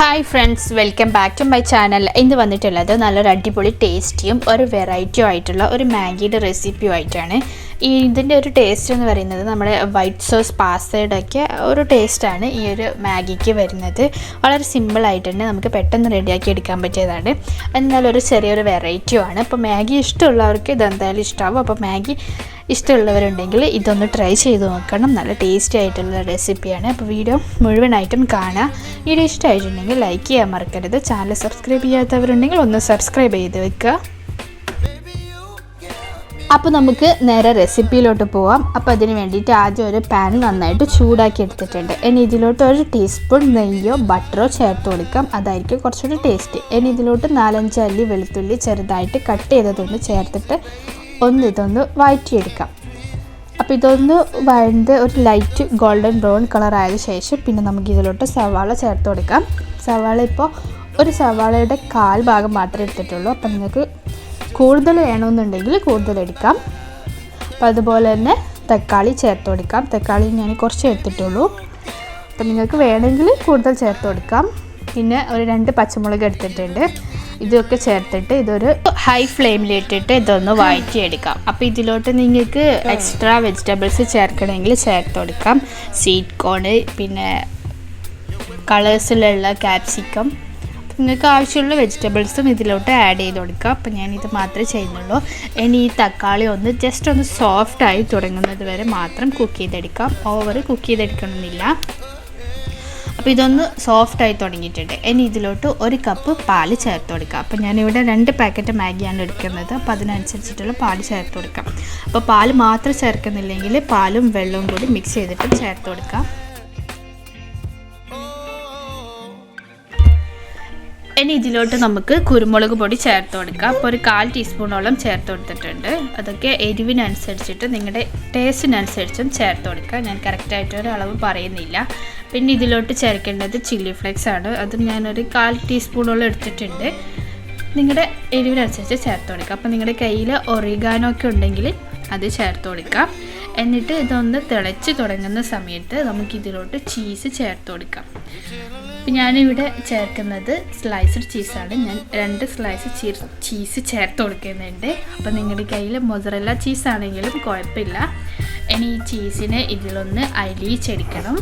Hi friends, welcome back to my channel. ഇന്ന് വന്നിട്ടുള്ളത് നല്ലൊരു അടിപൊളി ടേസ്റ്റിയും ഒരു വെറൈറ്റിയും ആയിട്ടുള്ള ഒരു മാഗിയുടെ റെസിപ്പിയും ആയിട്ടാണ്. ഇതിൻ്റെ ഒരു ടേസ്റ്റ് എന്ന് പറയുന്നത് നമ്മുടെ വൈറ്റ് സോസ് പാസ്തയുടെ ഒക്കെ ഒരു ടേസ്റ്റാണ് ഈ ഒരു മാഗിക്ക് വരുന്നത്. വളരെ സിമ്പിളായിട്ട് തന്നെ നമുക്ക് പെട്ടെന്ന് റെഡിയാക്കി എടുക്കാൻ പറ്റിയതാണ്. എന്നാലൊരു ചെറിയൊരു വെറൈറ്റിയുമാണ്. അപ്പോൾ മാഗി ഇഷ്ടമുള്ളവർക്ക് ഇതെന്തായാലും ഇഷ്ടമാവും. അപ്പോൾ മാഗി ഇഷ്ടമുള്ളവരുണ്ടെങ്കിൽ ഇതൊന്ന് ട്രൈ ചെയ്ത് നോക്കണം. നല്ല ടേസ്റ്റി ആയിട്ടുള്ള റെസിപ്പിയാണ്. അപ്പോൾ വീഡിയോ മുഴുവനായിട്ടും കാണാം. വീഡിയോ ഇഷ്ടമായിട്ടുണ്ടെങ്കിൽ ലൈക്ക് ചെയ്യാൻ മറക്കരുത്. ചാനൽ സബ്സ്ക്രൈബ് ചെയ്യാത്തവരുണ്ടെങ്കിൽ ഒന്ന് സബ്സ്ക്രൈബ് ചെയ്ത് വെക്കുക. അപ്പോൾ നമുക്ക് നേരെ റെസിപ്പിയിലോട്ട് പോവാം. അപ്പോൾ അതിന് വേണ്ടിയിട്ട് ആദ്യം ഒരു പാൻ നന്നായിട്ട് ചൂടാക്കി എടുത്തിട്ടുണ്ട്. ഇനി ഇതിലോട്ട് ഒരു ടീസ്പൂൺ നെയ്യോ ബട്ടറോ ചേർത്ത് കൊടുക്കാം. അതായിരിക്കും കുറച്ചുകൂടി ടേസ്റ്റ്. ഇനി ഇതിലോട്ട് 4-5 അല്ലി വെളുത്തുള്ളി ചെറുതായിട്ട് കട്ട് ചെയ്തതൊന്ന് ചേർത്തിട്ട് ഇതൊന്ന് വഴറ്റിയെടുക്കാം. അപ്പോൾ ഇതൊന്ന് വഴണ്ട് ഒരു ലൈറ്റ് ഗോൾഡൻ ബ്രൗൺ കളർ ആയ ശേഷം പിന്നെ നമുക്ക് ഇതിലോട്ട് സവാള ചേർത്ത് കൊടുക്കാം. സവാള ഇപ്പോൾ ഒരു സവാളയുടെ 1/4 ഭാഗം മാത്രമേ എടുത്തിട്ടുള്ളൂ. അപ്പോൾ നിങ്ങൾക്ക് കൂടുതൽ വേണമെന്നുണ്ടെങ്കിൽ കൂടുതൽ എടുക്കാം. അപ്പോൾ അതുപോലെ തന്നെ തക്കാളി ചേർത്ത് കൊടുക്കാം. തക്കാളി ഞാൻ കുറച്ച് എടുത്തിട്ടുള്ളൂ. അപ്പോൾ നിങ്ങൾക്ക് വേണമെങ്കിൽ കൂടുതൽ ചേർത്ത് കൊടുക്കാം. പിന്നെ ഒരു 2 പച്ചമുളക് എടുത്തിട്ടുണ്ട്. ഇതൊക്കെ ചേർത്തിട്ട് ഇതൊരു ഹൈ ഫ്ലെയിമിലിട്ടിട്ട് ഇതൊന്ന് വഴറ്റിയെടുക്കാം. അപ്പോൾ ഇതിലോട്ട് നിങ്ങൾക്ക് എക്സ്ട്രാ വെജിറ്റബിൾസ് ചേർക്കണമെങ്കിൽ ചേർത്ത് കൊടുക്കാം. സ്വീറ്റ് കോണ്, പിന്നെ കളേഴ്സിലുള്ള ക്യാപ്സിക്കം, നിങ്ങൾക്ക് ആവശ്യമുള്ള വെജിറ്റബിൾസും ഇതിലോട്ട് ആഡ് ചെയ്ത് കൊടുക്കാം. അപ്പോൾ ഞാനിത് മാത്രമേ ചെയ്യുന്നുള്ളൂ. ഇനി ഈ തക്കാളി ജസ്റ്റ് ഒന്ന് സോഫ്റ്റായി തുടങ്ങുന്നത് വരെ മാത്രം കുക്ക് ചെയ്തെടുക്കാം. ഓവർ കുക്ക് ചെയ്തെടുക്കണമെന്നില്ല. അപ്പോൾ ഇതൊന്ന് സോഫ്റ്റായി തുടങ്ങിയിട്ടുണ്ട്. ഇനി ഇതിലോട്ട് 1 കപ്പ് പാല് ചേർത്ത് കൊടുക്കാം. അപ്പോൾ ഞാനിവിടെ 2 പാക്കറ്റ് മാഗിയാണ് എടുക്കുന്നത്. അപ്പോൾ അതിനനുസരിച്ചിട്ടുള്ള പാല് ചേർത്ത് കൊടുക്കാം. അപ്പോൾ പാല് മാത്രം ചേർക്കുന്നില്ലെങ്കിൽ പാലും വെള്ളവും കൂടി മിക്സ് ചെയ്തിട്ട് ചേർത്ത് കൊടുക്കാം. ഇനി ഇതിലോട്ട് നമുക്ക് കുരുമുളക് പൊടി ചേർത്ത് കൊടുക്കാം. അപ്പോൾ ഒരു 1/4 ടീസ്പൂണോളം ചേർത്ത് കൊടുത്തിട്ടുണ്ട്. അതൊക്കെ എരിവിനനുസരിച്ചിട്ട് നിങ്ങളുടെ ടേസ്റ്റിനനുസരിച്ചും ചേർത്ത് കൊടുക്കുക. ഞാൻ കറക്റ്റായിട്ടൊരു അളവ് പറയുന്നില്ല. പിന്നെ ഇതിലോട്ട് ചേർക്കേണ്ടത് ചില്ലി ഫ്ലേക്സ് ആണ്. അത് ഞാനൊരു 1/4 ടീസ്പൂണോളം എടുത്തിട്ടുണ്ട്. നിങ്ങളുടെ എരിവിനനുസരിച്ച് ചേർത്ത് കൊടുക്കുക. അപ്പോൾ നിങ്ങളുടെ കയ്യിൽ ഒറിഗാനോ ഒക്കെ ഉണ്ടെങ്കിൽ അത് ചേർത്ത് കൊടുക്കാം. എന്നിട്ട് ഇതൊന്ന് തിളച്ച് തുടങ്ങുന്ന സമയത്ത് നമുക്കിതിലോട്ട് ചീസ് ചേർത്ത് കൊടുക്കാം. അപ്പോൾ ഞാനിവിടെ ചേർക്കുന്നത് സ്ലൈസ്ഡ് ചീസാണ്. ഞാൻ 2 സ്ലൈസ് ചീസ് ചേർത്ത് കൊടുക്കുന്നുണ്ട്. അപ്പോൾ നിങ്ങളുടെ കയ്യിൽ മൊസറല്ല ചീസാണെങ്കിലും കുഴപ്പമില്ല. ഇനി ഈ ചീസിനെ ഇതിലൊന്ന് അലിയിച്ചെടുക്കണം.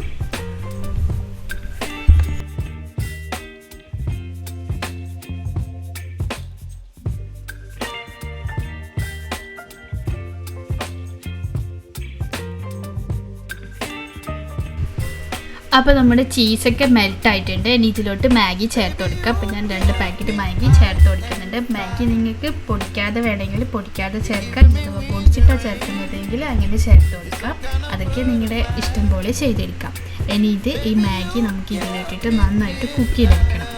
അപ്പോൾ നമ്മുടെ ചീസൊക്കെ മെൽറ്റായിട്ടുണ്ട്. ഇനി ഇതിലോട്ട് മാഗി ചേർത്ത് കൊടുക്കുക. അപ്പോൾ ഞാൻ 2 പാക്കറ്റ് മാഗി ചേർത്ത് കൊടുക്കുന്നുണ്ട്. മാഗി നിങ്ങൾക്ക് പൊടിക്കാതെ വേണമെങ്കിൽ പൊടിക്കാതെ ചേർക്കാം. പൊടിച്ചിട്ടാണ് ചേർക്കുന്നതെങ്കിൽ അങ്ങനെ ചേർത്ത് കൊടുക്കാം. അതൊക്കെ നിങ്ങളുടെ ഇഷ്ടം പോലെ ചെയ്തെടുക്കാം. ഇനി ഈ മാഗി നമുക്ക് ഇതിലിട്ടിട്ട് നന്നായിട്ട് കുക്ക് ചെയ്തെടുക്കണം.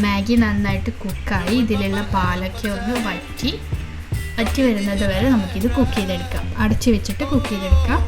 മാഗി നന്നായിട്ട് കുക്കായി ഇതിലുള്ള പാലൊക്കെ ഒന്ന് വറ്റി വരുന്നത് വരെ നമുക്കിത് കുക്ക് ചെയ്തെടുക്കാം. അടച്ചു വെച്ചിട്ട് കുക്ക് ചെയ്തെടുക്കാം.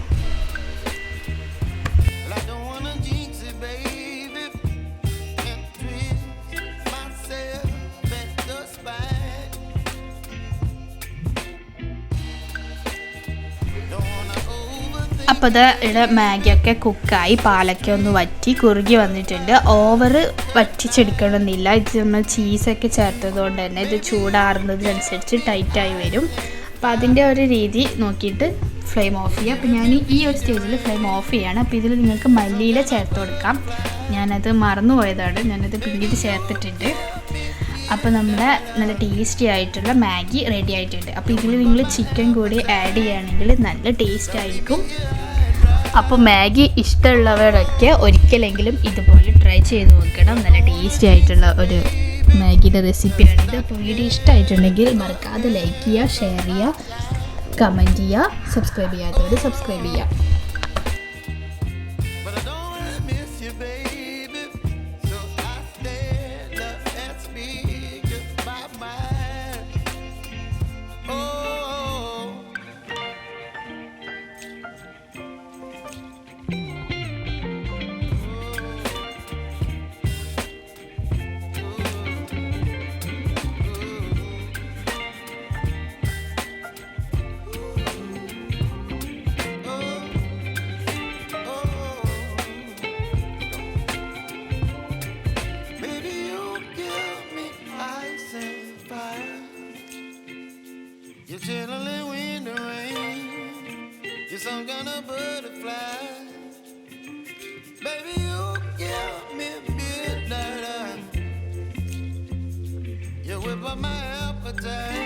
അപ്പോൾ ഇവിടെ മാഗിയൊക്കെ കുക്കായി പാലൊക്കെ ഒന്ന് വറ്റി കുറുകി വന്നിട്ടുണ്ട്. ഓവർ വറ്റിച്ചെടുക്കണമെന്നില്ല. ഇത് നമ്മൾ ചീസൊക്കെ ചേർത്തത് കൊണ്ട് തന്നെ ഇത് ചൂടാറുന്നതിനനുസരിച്ച് ടൈറ്റായി വരും. അപ്പോൾ അതിൻ്റെ ഒരു രീതി നോക്കിയിട്ട് ഫ്ലെയിം ഓഫ് ചെയ്യുക. അപ്പോൾ ഞാൻ ഈ ഒരു സ്റ്റേജിൽ ഫ്ലെയിം ഓഫ് ചെയ്യുകയാണ്. അപ്പോൾ ഇതിൽ നിങ്ങൾക്ക് മല്ലിയില ചേർത്ത് കൊടുക്കാം. ഞാനത് മറന്നുപോയതാണ്. ഞാനത് പിന്നീട് ചേർത്തിട്ടുണ്ട്. അപ്പോൾ നമ്മുടെ നല്ല ടേസ്റ്റി ആയിട്ടുള്ള മാഗി റെഡി ആയിട്ടുണ്ട്. അപ്പോൾ ഇതിൽ നിങ്ങൾ ചിക്കൻ കൂടി ആഡ് ചെയ്യുകയാണെങ്കിൽ നല്ല ടേസ്റ്റ് ആയിരിക്കും. അപ്പോൾ മാഗി ഇഷ്ടമുള്ളവരൊക്കെ ഒരിക്കലെങ്കിലും ഇതുപോലെ ട്രൈ ചെയ്ത് നോക്കണം. നല്ല ടേസ്റ്റി ആയിട്ടുള്ള ഒരു മാഗിയുടെ റെസിപ്പിയാണിത്. അപ്പോൾ വീഡിയോ ഇഷ്ടമായിട്ടുണ്ടെങ്കിൽ മറക്കാതെ ലൈക്ക് ചെയ്യുക, ഷെയർ ചെയ്യുക, കമൻറ്റ് ചെയ്യുക. സബ്സ്ക്രൈബ് ചെയ്യാത്തവർ സബ്സ്ക്രൈബ് ചെയ്യുക. up my appetite.